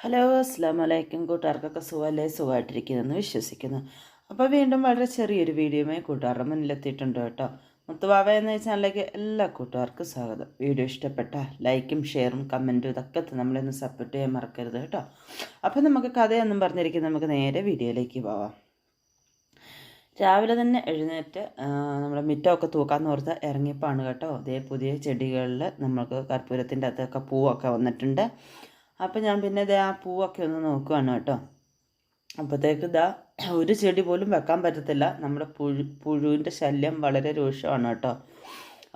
Hello അസ്സലാമു അലൈക്കും. കൂട്ടുകാർക്കൊക്കെ സുഖമല്ലേ? സുഖമായിട്ടിരിക്കുന്നെന്ന് വിശ്വസിക്കുന്നു. അപ്പോൾ വീണ്ടും വളരെ ചെറിയൊരു വീഡിയോയുമായി കൂട്ടുകാരുടെ മുന്നിലെത്തിയിട്ടുണ്ട് കേട്ടോ. മുത്തുവാവ എന്ന ചാനലിലേക്ക് എല്ലാ കൂട്ടുകാർക്കും സ്വാഗതം. വീഡിയോ ഇഷ്ടപ്പെട്ട ലൈക്കും ഷെയറും കമൻറ്റും ഇതൊക്കെ നമ്മളൊന്ന് സപ്പോർട്ട് ചെയ്യാൻ മറക്കരുത് കേട്ടോ. അപ്പോൾ നമുക്ക് കഥയൊന്നും പറഞ്ഞിരിക്കും, നമുക്ക് നേരെ വീഡിയോയിലേക്ക് പോവാം. രാവിലെ തന്നെ എഴുന്നേറ്റ് നമ്മുടെ മിറ്റമൊക്കെ തൂക്കാമെന്ന് ഓർത്ത് ഇറങ്ങിയപ്പോഴാണ് കേട്ടോ അതേ പുതിയ ചെടികളിൽ നമുക്ക് കർപ്പൂരത്തിൻ്റെ അകത്തൊക്കെ പൂവൊക്കെ വന്നിട്ടുണ്ട്. അപ്പോൾ ഞാൻ പിന്നെ ഇതേ ആ പൂവൊക്കെ ഒന്ന് നോക്കുകയാണ് കേട്ടോ. അപ്പോഴത്തേക്ക് ഇതാ ഒരു ചെടി പോലും വെക്കാൻ പറ്റത്തില്ല, നമ്മുടെ പുഴുവിൻ്റെ ശല്യം വളരെ രൂക്ഷമാണ് കേട്ടോ.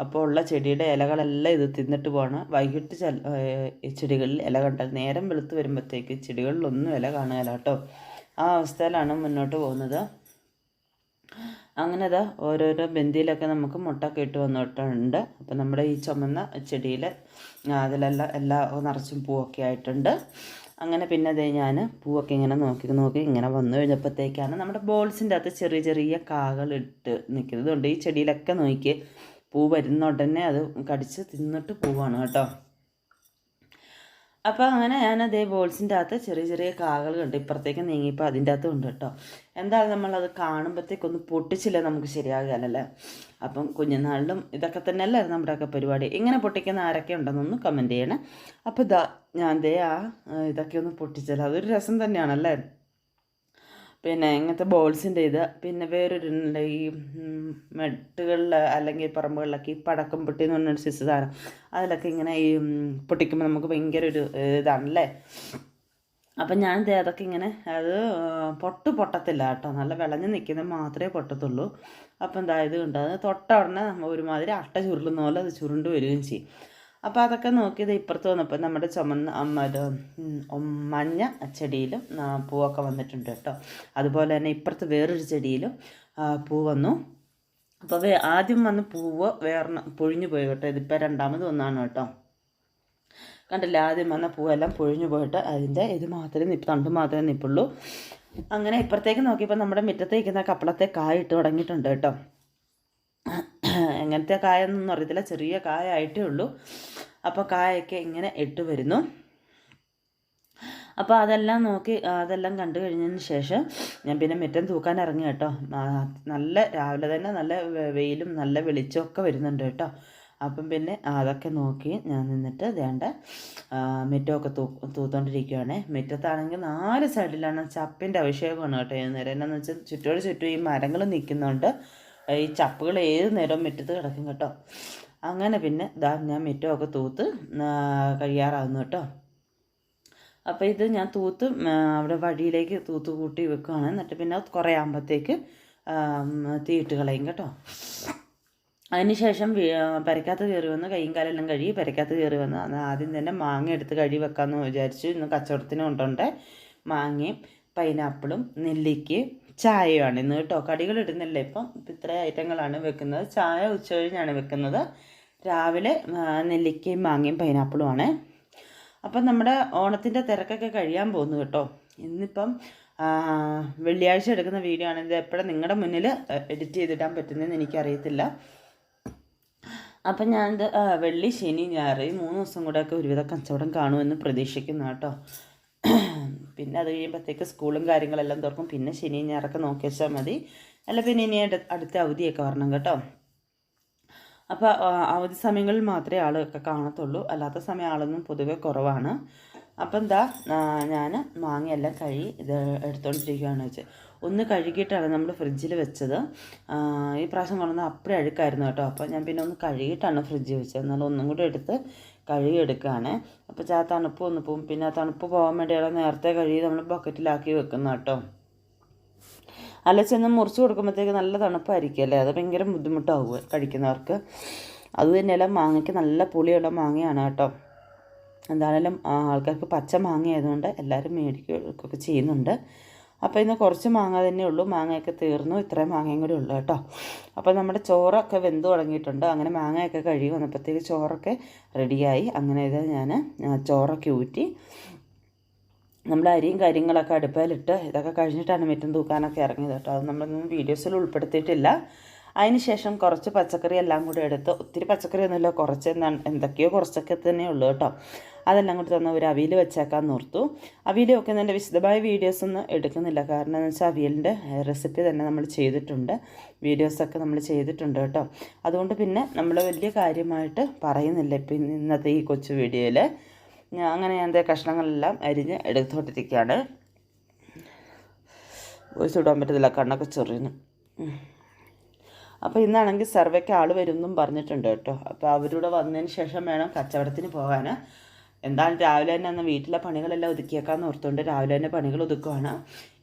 അപ്പോൾ ഉള്ള ചെടിയുടെ ഇലകളെല്ലാം ഇത് തിന്നിട്ട് പോകണം. വൈകിട്ട് ചെടികളിൽ ഇല കണ്ടാൽ നേരം വെളുത്ത് വരുമ്പോഴത്തേക്ക് ചെടികളിലൊന്നും ഇല കാണുകയില്ല കേട്ടോ. ആ അവസ്ഥയിലാണ് മുന്നോട്ട് പോകുന്നത്. അങ്ങനെ ഓരോരോ ബന്ദിയിലൊക്കെ നമുക്ക് മുട്ടൊക്കെ ഇട്ട് വന്നിട്ടുണ്ട്. അപ്പോൾ നമ്മുടെ ഈ ചുമന്ന ചെടിയിൽ അതിലെല്ലാം നിറച്ചും പൂവൊക്കെ ആയിട്ടുണ്ട്. അങ്ങനെ പിന്നെ ഞാൻ പൂവൊക്കെ ഇങ്ങനെ നോക്കി ഇങ്ങനെ വന്നു കഴിഞ്ഞപ്പോഴത്തേക്കാണ് നമ്മുടെ ബോൾസിൻ്റെ അകത്ത് ചെറിയ ചെറിയ കാകൾ ഇട്ട് നിൽക്കുന്നത്. അതുകൊണ്ട് ഈ ചെടിയിലൊക്കെ നോക്കി പൂ വരുന്ന ഉടനെ അത് കടിച്ച് തിന്നിട്ട് പോവാണ് കേട്ടോ. അപ്പോൾ അങ്ങനെ ഞാൻ അതേ ബോൾസിൻ്റെ അകത്ത് ചെറിയ ചെറിയ കാകൾ കണ്ട് ഇപ്പുറത്തേക്ക് നീങ്ങിയപ്പോൾ അതിൻ്റെ അകത്തും ഉണ്ട് കേട്ടോ. എന്തായാലും നമ്മളത് കാണുമ്പോഴത്തേക്കൊന്ന് പൊട്ടിച്ചില്ല നമുക്ക് ശരിയാകുകയല്ലേ. അപ്പം കുഞ്ഞുനാളിലും ഇതൊക്കെ തന്നെയല്ലേ നമ്മുടെയൊക്കെ പരിപാടി. ഇങ്ങനെ പൊട്ടിക്കുന്ന ആരൊക്കെ ഉണ്ടെന്നൊന്ന് കമൻറ്റ് ചെയ്യണേ. അപ്പോൾ ഞാൻ ഇതൊക്കെ ഒന്ന് പൊട്ടിച്ചല്ലോ, അതൊരു രസം തന്നെയാണല്ലേ. പിന്നെ ഇങ്ങനത്തെ ബോൾസിൻ്റെ ഇത് പിന്നെ വേറൊരു ഈ മെട്ടുകളിൽ അല്ലെങ്കിൽ പറമ്പുകളിലൊക്കെ ഈ പടക്കം പൊട്ടി എന്ന് പറഞ്ഞൊരു സിസ് സാധനം, അതിലൊക്കെ ഇങ്ങനെ ഈ പൊട്ടിക്കുമ്പോൾ നമുക്ക് ഭയങ്കര ഒരു ഇതാണല്ലേ. അപ്പം ഞാൻ അതൊക്കെ ഇങ്ങനെ അത് പൊട്ടത്തില്ല കേട്ടോ, നല്ല വിളഞ്ഞ് നിൽക്കുന്നത് മാത്രമേ പൊട്ടത്തുള്ളൂ. അപ്പം ഇത് കണ്ടോ, അത് തൊട്ട ഉടനെ ഒരുമാതിരി അട്ട ചുരുളുന്ന പോലെ അത് ചുരുണ്ട് വരികയും ചെയ്യും. അപ്പോൾ അതൊക്കെ നോക്കിയത് ഇപ്പുറത്ത് വന്നപ്പോൾ നമ്മുടെ മഞ്ഞ ചെടിയിലും പൂവൊക്കെ വന്നിട്ടുണ്ട് കേട്ടോ. അതുപോലെ തന്നെ ഇപ്പുറത്ത് വേറൊരു ചെടിയിലും പൂ വന്നു. അപ്പോൾ ആദ്യം വന്ന് പൂവ് പൊഴിഞ്ഞു പോയി കേട്ടോ. ഇതിപ്പോൾ രണ്ടാമത് ഒന്നാണ് കേട്ടോ. കണ്ടില്ല, ആദ്യം വന്ന പൂവെല്ലാം പൊഴിഞ്ഞു പോയിട്ട് അതിൻ്റെ തണ്ട് മാത്രമേ നിൽപ്പുള്ളൂ. അങ്ങനെ ഇപ്പുറത്തേക്ക് നോക്കിയപ്പോൾ നമ്മുടെ മുറ്റത്തേക്കുന്ന കപ്പളത്തെ കായ ഇട്ട് തുടങ്ങിയിട്ടുണ്ട് കേട്ടോ. എങ്ങനത്തെ കായൊന്നും അറിയത്തില്ല, ചെറിയ കായായിട്ടേ ഉള്ളൂ. അപ്പോൾ കായൊക്കെ ഇങ്ങനെ ഇട്ട് വരുന്നു. അപ്പോൾ അതെല്ലാം കണ്ടു കഴിഞ്ഞതിന് ശേഷം ഞാൻ പിന്നെ മുറ്റം തൂക്കാൻ ഇറങ്ങി കേട്ടോ. രാവിലെ തന്നെ നല്ല വെയിലും നല്ല വെളിച്ചമൊക്കെ വരുന്നുണ്ട് കേട്ടോ. അപ്പം പിന്നെ അതൊക്കെ നോക്കി ഞാൻ നിന്നിട്ട് മുറ്റമൊക്കെ തൂത്തോണ്ടിരിക്കുകയാണ്. മുറ്റത്താണെങ്കിൽ 4 സൈഡിലാണ് ചപ്പിൻ്റെ അഭിഷേകമാണ് കേട്ടോ. നേരം എന്നാന്ന് വെച്ചാൽ ചുറ്റും ഈ മരങ്ങൾ നിൽക്കുന്നുണ്ട്. ഈ ചപ്പുകൾ ഏത് നേരവും മുറ്റത്ത് കിടക്കും കേട്ടോ. അങ്ങനെ പിന്നെ ഞാൻ മുറ്റമൊക്കെ തൂത്ത് കഴിയാറാകുന്നു കേട്ടോ. അപ്പോൾ ഇത് ഞാൻ അവിടെ വഴിയിലേക്ക് തൂത്ത് കൂട്ടി വെക്കുകയാണ്. എന്നിട്ട് പിന്നെ കുറേ ആകുമ്പോഴത്തേക്ക് തീയിട്ട് കളയും കേട്ടോ. അതിനുശേഷം പെരക്കകത്ത് കയറി വന്ന് കൈയും കാലെല്ലാം കഴുകി പെരക്കകത്ത് കയറി വന്ന് ആദ്യം തന്നെ മാങ്ങ എടുത്ത് കഴുകി വെക്കാമെന്ന് വിചാരിച്ചു. ഇന്ന് കച്ചവടത്തിന് കൊണ്ടുണ്ട് മാങ്ങയും പൈനാപ്പിളും നെല്ലിക്കയും ചായയുമാണ് ഇന്ന് കേട്ടോ. കടികൾ ഇടുന്നില്ല ഇപ്പം ഇത്രയും ഐറ്റങ്ങളാണ് വെക്കുന്നത്. ചായ ഉച്ചകഴിഞ്ഞാണ് വെക്കുന്നത്. രാവിലെ നെല്ലിക്കയും മാങ്ങയും പൈനാപ്പിളുമാണ്. അപ്പം നമ്മുടെ ഓണത്തിൻ്റെ തിരക്കൊക്കെ കഴിയാൻ പോകുന്നു കേട്ടോ. ഇന്നിപ്പം വെള്ളിയാഴ്ച എടുക്കുന്ന വീഡിയോ ആണ്. ഇത് എപ്പോഴും നിങ്ങളുടെ മുന്നിൽ എഡിറ്റ് ചെയ്തിടാൻ പറ്റുന്നതെന്ന് എനിക്കറിയത്തില്ല. അപ്പം ഞാനിത് വെള്ളി ശനി ഞായർ ഈ 3 ദിവസം കൂടെയൊക്കെ ഒരുവിധ കച്ചവടം കാണുമെന്ന് പ്രതീക്ഷിക്കുന്നു കേട്ടോ. പിന്നെ അത് കഴിയുമ്പോഴത്തേക്ക് സ്കൂളും കാര്യങ്ങളെല്ലാം തുറക്കും. പിന്നെ ശനി ഞായറൊക്കെ നോക്കി വെച്ചാൽ മതി. അല്ല പിന്നെ ഇനി അടുത്ത അവധിയൊക്കെ വരണം കേട്ടോ. അപ്പോൾ അവധി സമയങ്ങളിൽ മാത്രമേ ആളൊക്കെ കാണത്തുള്ളൂ, അല്ലാത്ത സമയം ആളൊന്നും പൊതുവെ കുറവാണ്. അപ്പം ഞാൻ മാങ്ങയെല്ലാം കഴുകി ഇത് എടുത്തുകൊണ്ടിരിക്കുകയാണ് വെച്ച്. ഒന്ന് കഴുകിയിട്ടാണ് നമ്മൾ ഫ്രിഡ്ജിൽ വെച്ചത്. ഈ പ്രാവശ്യം കൊണ്ടുവന്ന് അപ്പഴേ അഴുക്കായിരുന്നു കേട്ടോ. അപ്പോൾ ഞാൻ പിന്നെ ഒന്ന് കഴുകിയിട്ടാണ് ഫ്രിഡ്ജിൽ വെച്ചത്. എന്നാലും ഒന്നും കൂടെ എടുത്ത് കഴുകിയെടുക്കുകയാണ്. അപ്പോൾ തണുപ്പ് ഒന്ന് പോവും. പിന്നെ ആ തണുപ്പ് പോകാൻ വേണ്ടിയാണ് നേരത്തെ കഴുകി നമ്മൾ ബക്കറ്റിലാക്കി വെക്കുന്നത് കേട്ടോ. അല്ല ചെന്ന് മുറിച്ച് കൊടുക്കുമ്പോഴത്തേക്ക് നല്ല തണുപ്പായിരിക്കുമല്ലേ, അത് ഭയങ്കര ബുദ്ധിമുട്ടാവുക കഴിക്കുന്നവർക്ക്. അത് തന്നെയല്ല, മാങ്ങയ്ക്ക് നല്ല പുളിയുള്ള മാങ്ങയാണ് കേട്ടോ. എന്തായാലും ആൾക്കാർക്ക് പച്ച മാങ്ങ ആയതുകൊണ്ട് എല്ലാവരും മേടിക്കുകയൊക്കെ ചെയ്യുന്നുണ്ട്. അപ്പോൾ ഇന്ന് കുറച്ച് മാങ്ങ തന്നെ ഉള്ളൂ, മാങ്ങയൊക്കെ തീർന്നു. ഇത്രയും മാങ്ങയും കൂടി ഉള്ളു കേട്ടോ. അപ്പോൾ നമ്മുടെ ചോറൊക്കെ വെന്ത് തുടങ്ങിയിട്ടുണ്ട്. അങ്ങനെ മാങ്ങയൊക്കെ കഴുകി വന്നപ്പോഴത്തേക്ക് ചോറൊക്കെ റെഡിയായി. അങ്ങനെ ഞാൻ ചോറൊക്കെ ഊറ്റി നമ്മൾ അരിയും കാര്യങ്ങളൊക്കെ അടുപ്പയിലിട്ട് ഇതൊക്കെ കഴിഞ്ഞിട്ടാണ് മുറ്റം തൂക്കാനൊക്കെ ഇറങ്ങിയത് കേട്ടോ. അത് നമ്മളൊന്നും വീഡിയോസിൽ ഉൾപ്പെടുത്തിയിട്ടില്ല. അതിന് ശേഷം കുറച്ച് പച്ചക്കറി എല്ലാം കൂടി എടുത്ത്, ഒത്തിരി പച്ചക്കറി ഒന്നുമില്ല, കുറച്ച് എന്തൊക്കെയോ കുറച്ചൊക്കെ തന്നെ ഉള്ളൂ കേട്ടോ. അതെല്ലാം കൂടി തന്ന ഒരു അവിയൽ വെച്ചേക്കാൻ ഓർത്തു. അവിയൽ വെക്കുന്നതിൻ്റെ വിശദമായ വീഡിയോസൊന്നും എടുക്കുന്നില്ല. കാരണം എന്ന് വെച്ചാൽ അവിയലിൻ്റെ റെസിപ്പി തന്നെ നമ്മൾ ചെയ്തിട്ടുണ്ട്, വീഡിയോസൊക്കെ നമ്മൾ ചെയ്തിട്ടുണ്ട് കേട്ടോ. അതുകൊണ്ട് പിന്നെ നമ്മൾ വലിയ കാര്യമായിട്ട് പറയുന്നില്ല ഇപ്പം ഇന്നത്തെ ഈ കൊച്ചു വീഡിയോയിൽ. അങ്ങനെ ഞാൻ കഷ്ണങ്ങളെല്ലാം അരിഞ്ഞ് എടുത്തോണ്ടിരിക്കുകയാണ്. വോയിസ് ഇടാൻ പറ്റത്തില്ല, കണ്ണൊക്കെ ചൊറിയുന്നു. അപ്പോൾ ഇന്നാണെങ്കിൽ സർവേക്ക് ആൾ വരുമെന്നും പറഞ്ഞിട്ടുണ്ട് കേട്ടോ. അപ്പോൾ അവരുടെ വന്നതിന് ശേഷം വേണം കച്ചവടത്തിന് പോകാൻ. എന്താണ് രാവിലെ തന്നെ അന്ന് വീട്ടിലെ പണികളെല്ലാം ഒതുക്കിയേക്കാന്ന് ഓർത്തുകൊണ്ട് രാവിലെ തന്നെ പണികൾ ഒതുക്കുവാണ്.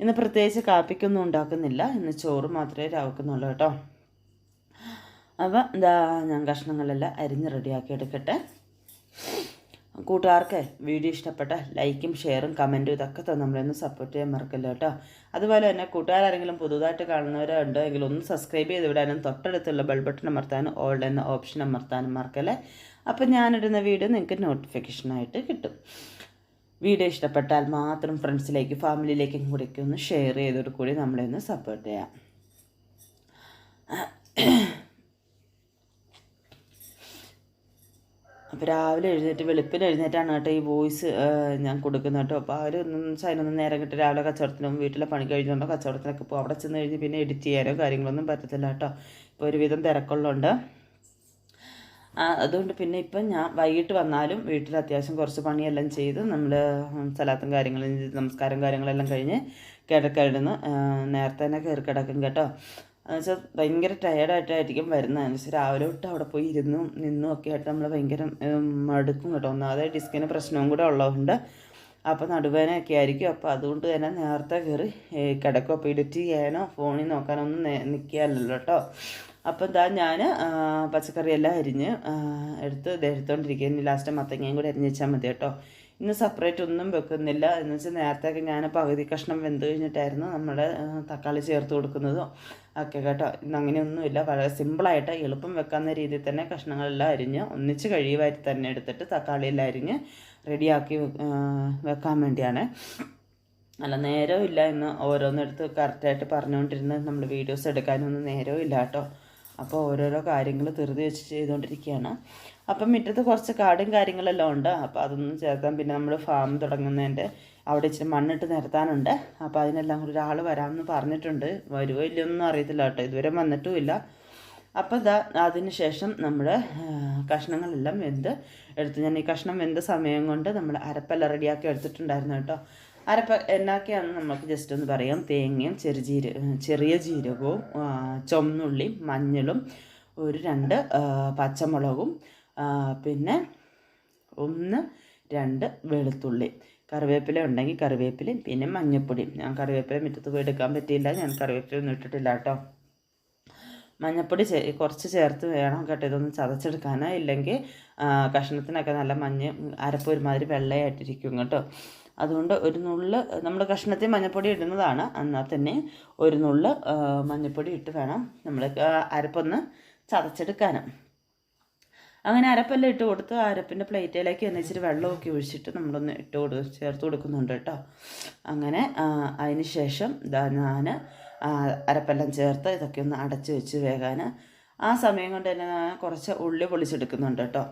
ഇന്ന് പ്രത്യേകിച്ച് കാപ്പിക്കൊന്നും ഉണ്ടാക്കുന്നില്ല, ഇന്ന് ചോറ് മാത്രമേ രാവിക്കുന്നുള്ളൂ കേട്ടോ. അപ്പോൾ എന്താ ഞാൻ കഷ്ണങ്ങളെല്ലാം അരിഞ്ഞ് റെഡിയാക്കി എടുക്കട്ടെ. കൂട്ടുകാർക്ക് വീഡിയോ ഇഷ്ടപ്പെട്ട ലൈക്കും ഷെയറും കമൻറ്റും ഇതൊക്കെ തന്നെ നമ്മളൊന്ന് സപ്പോർട്ട് ചെയ്യാൻ മറക്കല്ലോ കേട്ടോ. അതുപോലെ തന്നെ കൂട്ടുകാരെങ്കിലും പുതുതായിട്ട് കാണുന്നവരുണ്ടോ എങ്കിൽ ഒന്ന് സബ്സ്ക്രൈബ് ചെയ്ത് വിടാനും തൊട്ടടുത്തുള്ള ബെൽ ബട്ടൺ അമർത്താനും ഓൾ എന്ന ഓപ്ഷൻ അമർത്താനും മറക്കല്ലേ. അപ്പം ഞാനിടുന്ന വീഡിയോ നിങ്ങൾക്ക് നോട്ടിഫിക്കേഷനായിട്ട് കിട്ടും. വീഡിയോ ഇഷ്ടപ്പെട്ടാൽ മാത്രം ഫ്രണ്ട്സിലേക്ക് ഫാമിലിയിലേക്കും കൂടെയൊക്കെ ഒന്ന് ഷെയർ ചെയ്തോട് കൂടി നമ്മളെ ഒന്ന് സപ്പോർട്ട് ചെയ്യാം. അപ്പോൾ രാവിലെ എഴുന്നേറ്റ് വെളുപ്പിന് എഴുന്നേറ്റാണ് കേട്ടോ ഈ വോയിസ് ഞാൻ കൊടുക്കുന്നത് കേട്ടോ. അപ്പോൾ അവർ അതിനൊന്നും നേരം കിട്ടി രാവിലെ കച്ചവടത്തിനും വീട്ടിലെ പണി കഴിഞ്ഞുകൊണ്ടോ കച്ചവടത്തിനൊക്കെ പോകും. അവിടെ ചെന്ന് കഴിഞ്ഞ് പിന്നെ എഡിറ്റ് ചെയ്യാനോ കാര്യങ്ങളൊന്നും പറ്റത്തില്ല കേട്ടോ. ഇപ്പോൾ ഒരുവിധം തിരക്കുള്ളതുകൊണ്ട് അതുകൊണ്ട് പിന്നെ ഇപ്പം ഞാൻ വൈകിട്ട് വന്നാലും വീട്ടിൽ അത്യാവശ്യം കുറച്ച് പണിയെല്ലാം ചെയ്ത് നമ്മൾ സലാത്തും കാര്യങ്ങളും നമസ്കാരം കാര്യങ്ങളെല്ലാം കഴിഞ്ഞ് കിടക്കിടുന്ന് നേരത്തെ തന്നെ കയറി കിടക്കും കേട്ടോ. എന്നുവെച്ചാൽ ഭയങ്കര ടയേർഡായിട്ടായിരിക്കും വരുന്നത്. എന്നുവെച്ചാൽ രാവിലെ തൊട്ട് അവിടെ പോയി നിന്നും ഒക്കെ ആയിട്ട് നമ്മൾ ഭയങ്കര മടുക്കും കേട്ടോ. ഒന്നാമത് ഡിസ്കിന് പ്രശ്നവും കൂടെ ഉള്ളതുകൊണ്ട് അപ്പോൾ നടുവേദനയൊക്കെ ആയിരിക്കും. അപ്പോൾ അതുകൊണ്ട് തന്നെ നേരത്തെ കയറി കിടക്കും. അപ്പോൾ എഡിറ്റ് ചെയ്യാനോ ഫോണിൽ നോക്കാനോ ഒന്നും നിൽക്കാമല്ലോ കേട്ടോ. അപ്പോൾ എന്താ ഞാൻ പച്ചക്കറിയെല്ലാം അരിഞ്ഞ് എടുത്തുകൊണ്ടിരിക്കുക. ഇനി ലാസ്റ്റ് മത്തങ്ങയും കൂടി അരിഞ്ഞ് വെച്ചാൽ മതി കേട്ടോ. ഇന്ന് സെപ്പറേറ്റ് ഒന്നും വെക്കുന്നില്ല. എന്ന് വെച്ചാൽ നേരത്തെയൊക്കെ ഞാൻ പകുതി കഷ്ണം വെന്ത് കഴിഞ്ഞിട്ടായിരുന്നു നമ്മുടെ തക്കാളി ചേർത്ത് കൊടുക്കുന്നതും ഒക്കെ കേട്ടോ. ഇന്ന് അങ്ങനെയൊന്നുമില്ല, വളരെ സിമ്പിളായിട്ട് എളുപ്പം വെക്കാവുന്ന രീതിയിൽ തന്നെ കഷ്ണങ്ങളെല്ലാം അരിഞ്ഞ് ഒന്നിച്ച് കഴിയുമായിട്ട് തന്നെ എടുത്തിട്ട് തക്കാളിയെല്ലാം അരിഞ്ഞ് റെഡിയാക്കി വെക്കാൻ വേണ്ടിയാണ്. അല്ല നേരവും ഇല്ല ഇന്ന് ഓരോന്നെടുത്ത് കറക്റ്റായിട്ട് പറഞ്ഞുകൊണ്ടിരുന്ന് നമ്മൾ വീഡിയോസ് എടുക്കാനൊന്നും നേരവും ഇല്ല കേട്ടോ. അപ്പോൾ ഓരോരോ കാര്യങ്ങൾ ധൃതി വെച്ച് ചെയ്തുകൊണ്ടിരിക്കുകയാണ്. അപ്പം മുറ്റത്ത് കുറച്ച് കാടും കാര്യങ്ങളെല്ലാം ഉണ്ട്. അപ്പോൾ അതൊന്നും ചേർത്താൻ പിന്നെ നമ്മൾ ഫാം തുടങ്ങുന്നതിൻ്റെ അവിടെ ഇച്ചിരി മണ്ണിട്ട് നിരത്താനുണ്ട്. അപ്പോൾ അതിനെല്ലാം കൂടി ഒരാൾ വരാമെന്ന് പറഞ്ഞിട്ടുണ്ട്. വരുമോ ഇല്ലയൊന്നും അറിയത്തില്ല കേട്ടോ, ഇതുവരെ വന്നിട്ടും ഇല്ല. അപ്പോൾ അതിന് ശേഷം നമ്മൾ കഷ്ണങ്ങളെല്ലാം എടുത്ത് ഞാൻ ഈ കഷ്ണം വെന്ത സമയം കൊണ്ട് നമ്മൾ അരപ്പെല്ലാം റെഡിയാക്കി എടുത്തിട്ടുണ്ടായിരുന്നു കേട്ടോ. അരപ്പ എന്നാക്കിയാണെന്ന് നമുക്ക് ജസ്റ്റ് ഒന്ന് പറയാം. തേങ്ങയും ചെറിയ ജീരകവും ചുവന്നുള്ളിയും മഞ്ഞളും ഒരു 2 പച്ചമുളകും പിന്നെ 1-2 വെളുത്തുള്ളി, കറിവേപ്പില ഉണ്ടെങ്കിൽ കറിവേപ്പിലയും പിന്നെ മഞ്ഞൾപ്പൊടിയും. ഞാൻ കറിവേപ്പില മുറ്റത്ത് പോയി എടുക്കാൻ പറ്റിയില്ല, ഞാൻ കറിവേപ്പില ഒന്നും ഇട്ടിട്ടില്ല കേട്ടോ. മഞ്ഞൾപ്പൊടി കുറച്ച് ചേർത്ത് വേണം കേട്ടോ ഇതൊന്ന് ചതച്ചെടുക്കാൻ. ഇല്ലെങ്കിൽ കഷ്ണത്തിനൊക്കെ നല്ല അരപ്പ് ഒരുമാതിരി വെള്ളയായിട്ടിരിക്കും കേട്ടോ. അതുകൊണ്ട് ഒരു നുള്ള് നമ്മൾ കഷ്ണത്തിൽ മഞ്ഞൾപ്പൊടി ഇടുന്നതാണ്, എന്നാൽ തന്നെ ഒരു നുള്ള് മഞ്ഞൾപ്പൊടി ഇട്ട് വേണം നമ്മൾ അരപ്പൊന്ന് ചതച്ചെടുക്കാനും. അങ്ങനെ അരപ്പെല്ലാം ഇട്ട് കൊടുത്ത് അരപ്പിൻ്റെ പ്ലേറ്റിലേക്ക് തന്നെ ഇച്ചിരി വെള്ളമൊക്കെ ഒഴിച്ചിട്ട് നമ്മളൊന്ന് ചേർത്ത് കൊടുക്കുന്നുണ്ട് കേട്ടോ. അങ്ങനെ അതിന് ശേഷം ഞാൻ അരപ്പെല്ലാം ചേർത്ത് ഇതൊക്കെ ഒന്ന് അടച്ച് വെച്ച് വേകാൻ. ആ സമയം കൊണ്ട് തന്നെ കുറച്ച് ഉള്ളി പൊളിച്ചെടുക്കുന്നുണ്ട് കേട്ടോ.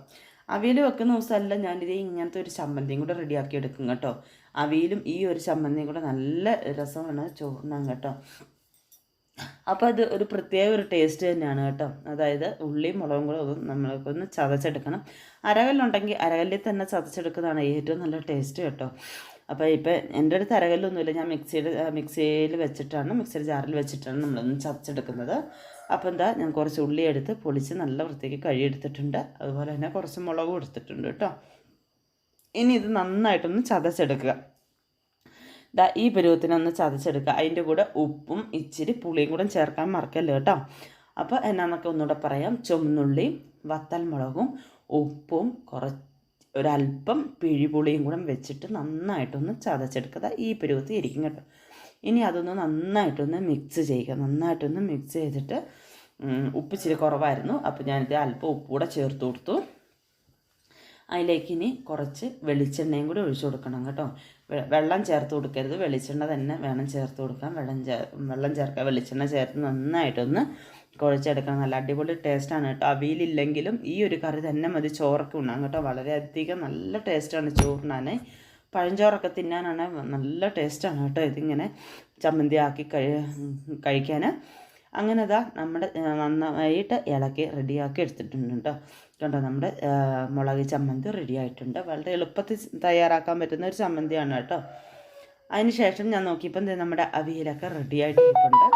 അവിയൽ വെക്കുന്ന ദിവസമല്ല ഞാനിത് ഇങ്ങനത്തെ ഒരു ചമ്മന്തിയും കൂടെ റെഡിയാക്കി എടുക്കും കേട്ടോ. അവിയലും ഈ ഒരു ചമ്മന്തിയും കൂടെ നല്ല രസമാണ് ചോറിനാൻ കേട്ടോ. അപ്പോൾ അത് ഒരു പ്രത്യേക ഒരു ടേസ്റ്റ് തന്നെയാണ് കേട്ടോ. അതായത് ഉള്ളിയും മുളകും കൂടെ നമ്മൾക്കൊന്ന് ചതച്ചെടുക്കണം. അരകല്ലുണ്ടെങ്കിൽ അരകല്ലിൽ തന്നെ ചതച്ചെടുക്കുന്നതാണ് ഏറ്റവും നല്ല ടേസ്റ്റ് കേട്ടോ. അപ്പോൾ ഇപ്പം എൻ്റെ അടുത്ത് അരകല്ലൊന്നുമില്ല, ഞാൻ മിക്സിയിൽ വെച്ചിട്ടാണ് മിക്സിയുടെ ജാറിൽ വെച്ചിട്ടാണ് നമ്മളൊന്ന് ചതച്ചെടുക്കുന്നത്. അപ്പോൾ ഞാൻ കുറച്ച് ഉള്ളി എടുത്ത് പൊളിച്ച് നല്ല വൃത്തിക്ക് കഴുകിയെടുത്തിട്ടുണ്ട്. അതുപോലെ തന്നെ കുറച്ച് മുളകും എടുത്തിട്ടുണ്ട് കേട്ടോ. ഇനി ഇത് നന്നായിട്ടൊന്ന് ചതച്ചെടുക്കുക. ഈ പരുവത്തിനൊന്ന് ചതച്ചെടുക്കുക. അതിൻ്റെ കൂടെ ഉപ്പും ഇച്ചിരി പുളിയും കൂടെ ചേർക്കാൻ മറക്കല്ലോ കേട്ടോ. അപ്പോൾ എന്നാന്നൊക്കെ ഒന്നുകൂടെ പറയാം. ചുവന്നുള്ളിയും വത്തൽമുളകും ഉപ്പും ഒരല്പം പിഴിപുളിയും കൂടെ വെച്ചിട്ട് നന്നായിട്ടൊന്ന് ചതച്ചെടുക്കുക. ഈ പരുവത്തിൽ ഇരിക്കും കേട്ടോ. ഇനി അതൊന്ന് നന്നായിട്ടൊന്ന് മിക്സ് ചെയ്യുക. നന്നായിട്ടൊന്ന് മിക്സ് ചെയ്തിട്ട് ഉപ്പ് ഇച്ചിരി കുറവായിരുന്നു, അപ്പോൾ ഞാനിത് അല്പം ഉപ്പ് കൂടെ ചേർത്ത് കൊടുത്തു. അതിലേക്ക് ഇനി കുറച്ച് വെളിച്ചെണ്ണയും കൂടി ഒഴിച്ചു കൊടുക്കണം കേട്ടോ. വെള്ളം ചേർത്ത് കൊടുക്കരുത്, വെളിച്ചെണ്ണ തന്നെ വേണം ചേർത്ത് കൊടുക്കാൻ. വെള്ളം ചേർക്കുക, വെളിച്ചെണ്ണ ചേർത്ത് നന്നായിട്ടൊന്ന് കുഴച്ചെടുക്കണം. നല്ല അടിപൊളി ടേസ്റ്റാണ് കേട്ടോ. അവിയലില്ലെങ്കിലും ഈ ഒരു കറി തന്നെ മതി ചോറൊക്കെ ഉണ്ണാൻ കേട്ടോ. വളരെയധികം നല്ല ടേസ്റ്റാണ് ചോറുണ്ണാൻ. പഴഞ്ചോറൊക്കെ തിന്നാനാണ് നല്ല ടേസ്റ്റാണ് കേട്ടോ ഇതിങ്ങനെ ചമ്മന്തി ആക്കി കഴിക്കാൻ. അങ്ങനെ അതാ നമ്മുടെ നന്നായിട്ട് ഇളക്കി റെഡിയാക്കി എടുത്തിട്ടുണ്ട് കേട്ടോ. കണ്ടോ, നമ്മുടെ മുളക് ചമ്മന്തി റെഡി ആയിട്ടുണ്ട്. വളരെ എളുപ്പത്തിൽ തയ്യാറാക്കാൻ പറ്റുന്ന ഒരു ചമ്മന്തിയാണ് കേട്ടോ. അതിന് ശേഷം ഞാൻ നോക്കിയപ്പം നമ്മുടെ അവിയലൊക്കെ റെഡി ആയിട്ടിരിപ്പുണ്ട്.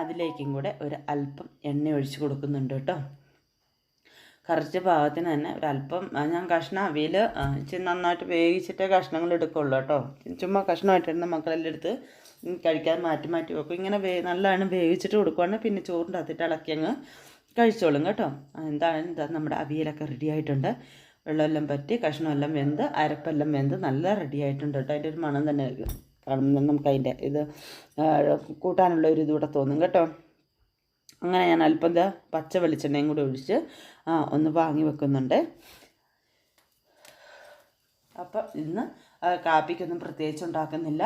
അതിലേക്കും കൂടെ ഒരു അല്പം എണ്ണ ഒഴിച്ച് കൊടുക്കുന്നുണ്ട് കേട്ടോ. കറക്റ്റ് പാകത്തിന് തന്നെ ഒരല്പം ഞാൻ കഷ്ണം അവിയൽ ഇച്ചിരി നന്നായിട്ട് വേവിച്ചിട്ടേ കഷ്ണങ്ങൾ എടുക്കുള്ളൂ കേട്ടോ. ചുമ്മാ കഷ്ണമായിട്ടിരുന്ന മക്കളെല്ലാം എടുത്ത് കഴിക്കാൻ മാറ്റി മാറ്റി വെക്കും. ഇങ്ങനെ നല്ലതാണ് വേവിച്ചിട്ട് കൊടുക്കുവാണെങ്കിൽ പിന്നെ ചോറിൻ്റെ അകത്തിട്ട് ഇളക്കി അങ്ങ് കഴിച്ചോളും കേട്ടോ. എന്തായാലും ഇതാ നമ്മുടെ അവിയലൊക്കെ റെഡി ആയിട്ടുണ്ട്. വെള്ളമെല്ലാം പറ്റി കഷ്ണമെല്ലാം വെന്ത് അരപ്പെല്ലാം വെന്ത് നല്ല റെഡി ആയിട്ടുണ്ട് കേട്ടോ. അതിൻ്റെ ഒരു മണം തന്നെ കാണുമ്പോൾ നമുക്ക് അതിൻ്റെ ഇത് കൂട്ടാനുള്ള ഒരു ഇതുകൂടെ തോന്നും കേട്ടോ. അങ്ങനെ ഞാൻ അല്പം പച്ച വെളിച്ചെണ്ണയും കൂടെ ഒഴിച്ച് ഒന്ന് വാങ്ങി വെക്കുന്നുണ്ട്. അപ്പം ഇന്ന് കാപ്പിക്കൊന്നും പ്രത്യേകിച്ച് ഉണ്ടാക്കുന്നില്ല.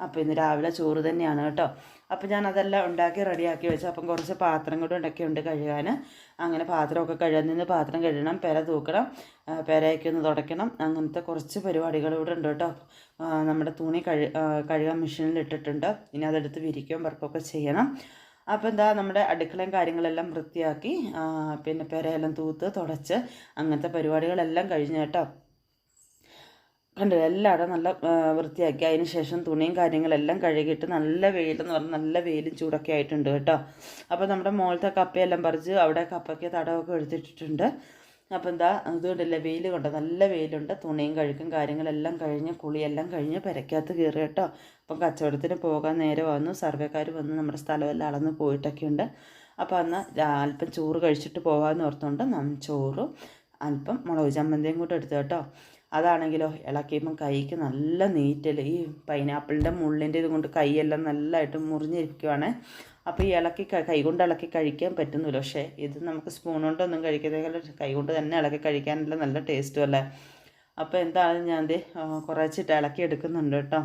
അപ്പോൾ ഇന്ന് രാവിലെ ചോറ് തന്നെയാണ് കേട്ടോ. അപ്പോൾ ഞാൻ അതെല്ലാം ഉണ്ടാക്കി റെഡിയാക്കി വെച്ചു. അപ്പം കുറച്ച് പാത്രം കൂടെ ഉണ്ട് കഴുകാൻ. അങ്ങനെ പാത്രമൊക്കെ കഴുകുന്ന പാത്രം കഴുകണം, പെര തൂക്കണം, പെരയൊക്കെ ഒന്ന് തുടയ്ക്കണം. അങ്ങനത്തെ കുറച്ച് പരിപാടികളിവിടെ ഉണ്ട് കേട്ടോ. നമ്മുടെ തുണി കഴുകാൻ മെഷീനിൽ ഇട്ടിട്ടുണ്ട്. ഇനി അതെടുത്ത് വിരിക്കുകയും വർക്കൊക്കെ ചെയ്യണം. അപ്പോൾ എന്താ നമ്മുടെ അടുക്കളയും കാര്യങ്ങളെല്ലാം വൃത്തിയാക്കി പിന്നെ പെരയെല്ലാം തൂത്ത് തുടച്ച് അങ്ങനത്തെ പരിപാടികളെല്ലാം കഴിഞ്ഞ് കേട്ടോ. കണ്ടത് എല്ലായിടും നല്ല വൃത്തിയാക്കി. അതിന് ശേഷം തുണിയും കാര്യങ്ങളെല്ലാം കഴുകിയിട്ട് നല്ല വെയിലെന്ന് പറഞ്ഞാൽ നല്ല വെയിലും ചൂടൊക്കെ ആയിട്ടുണ്ട് കേട്ടോ. അപ്പോൾ നമ്മുടെ മുകളിലത്തെ കപ്പയെല്ലാം പറിച്ച് അവിടെ കപ്പയ്ക്ക് തടവൊക്കെ എടുത്തിട്ടിട്ടുണ്ട്. അപ്പോൾ എന്താ ഇതുകൊണ്ടല്ലേ വെയിൽ കൊണ്ടോ, നല്ല വെയിലുണ്ട്. തുണിയും കഴുകും കാര്യങ്ങളെല്ലാം കഴിഞ്ഞ് കുളിയെല്ലാം കഴിഞ്ഞ് പെരയ്ക്കകത്ത് കയറി കേട്ടോ. അപ്പം കച്ചവടത്തിന് പോകാൻ നേരെ വന്നു. സർവേക്കാർ വന്ന് നമ്മുടെ സ്ഥലമെല്ലാം അളന്ന് പോയിട്ടൊക്കെ ഉണ്ട്. അപ്പോൾ അന്ന് അല്പം ചോറ് കഴിച്ചിട്ട് പോകാമെന്ന് ഓർത്തുകൊണ്ട് ചോറും അല്പം മുളക് ചമ്മന്തിയും കൂടെ എടുത്തു കേട്ടോ. അതാണെങ്കിലോ ഇളക്കിയപ്പം കൈക്ക് നല്ല നീറ്റൽ. ഈ പൈനാപ്പിളിൻ്റെ മുള്ളിൻ്റെ ഇത് കൊണ്ട് കൈയെല്ലാം നല്ലതായിട്ട് മുറിഞ്ഞിരിക്കുവാണ്. അപ്പോൾ ഈ കൈ കൊണ്ട് ഇളക്കി കഴിക്കാൻ പറ്റുന്നില്ല. പക്ഷേ ഇത് നമുക്ക് സ്പൂൺ കൊണ്ടൊന്നും കഴിക്കുന്നതിനേക്കാൾ കൈ കൊണ്ട് തന്നെ ഇളക്കി കഴിക്കാനുള്ള നല്ല ടേസ്റ്റും അല്ലേ. അപ്പോൾ എന്താണ് ഞാൻ കുറച്ചിട്ട് ഇളക്കി എടുക്കുന്നുണ്ട് കേട്ടോ.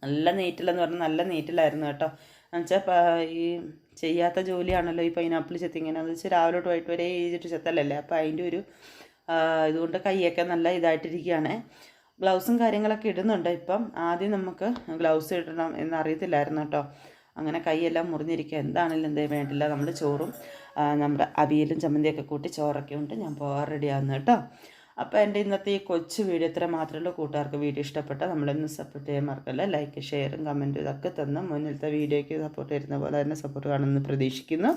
നല്ല നീറ്റിലെന്ന് പറഞ്ഞാൽ നല്ല നീറ്റിലായിരുന്നു കേട്ടോ. എന്നുവെച്ചാൽ ഈ ചെയ്യാത്ത ജോലിയാണല്ലോ ഈ പൈനാപ്പിൾ ചെത്തിങ്ങനെ. എന്ന് വെച്ചാൽ രാവിലെ തൊട്ട് വൈകിട്ട് വരെ ചെയ്തിട്ട് ചെത്തലല്ലേ. അപ്പോൾ അതിൻ്റെ ഒരു ഇതുകൊണ്ട് കൈയൊക്കെ നല്ല ഇതായിട്ടിരിക്കുകയാണ്. ഗ്ലൗസും കാര്യങ്ങളൊക്കെ ഇടുന്നുണ്ട് ഇപ്പം. ആദ്യം നമുക്ക് ഗ്ലൗസ് ഇടണം എന്നറിയത്തില്ലായിരുന്നു കേട്ടോ. അങ്ങനെ കൈയെല്ലാം മുറിഞ്ഞിരിക്കുക. എന്താണെങ്കിലും എന്തേ വേണ്ടില്ല. നമ്മൾ ചോറും നമ്മുടെ അവിയലും ചമ്മന്തിയൊക്കെ കൂട്ടി ചോറൊക്കെ ഉണ്ട്. ഞാൻ പോകാൻ റെഡിയാകുന്നു കേട്ടോ. അപ്പോൾ എൻ്റെ ഇന്നത്തെ ഈ കൊച്ചു വീഡിയോ ഇത്ര മാത്രമേ. കൂട്ടുകാർക്ക് വീഡിയോ ഇഷ്ടപ്പെട്ടാൽ നമ്മളൊന്ന് സപ്പോർട്ട് ചെയ്യാൻ മറക്കല്ല. ലൈക്ക് ഷെയറും കമൻറ്റും ഇതൊക്കെ തന്ന് മുന്നിലത്തെ വീഡിയോയ്ക്ക് സപ്പോർട്ട് ചെയ്യുന്ന പോലെ തന്നെ സപ്പോർട്ട് കാണുമെന്ന് പ്രതീക്ഷിക്കുന്നു.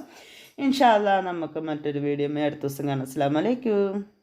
ഇൻഷാ അല്ലാഹ് നമുക്ക് മറ്റൊരു വീഡിയോ അടുത്ത ദിവസം കാണാം. അസ്സലാമു അലൈക്കും.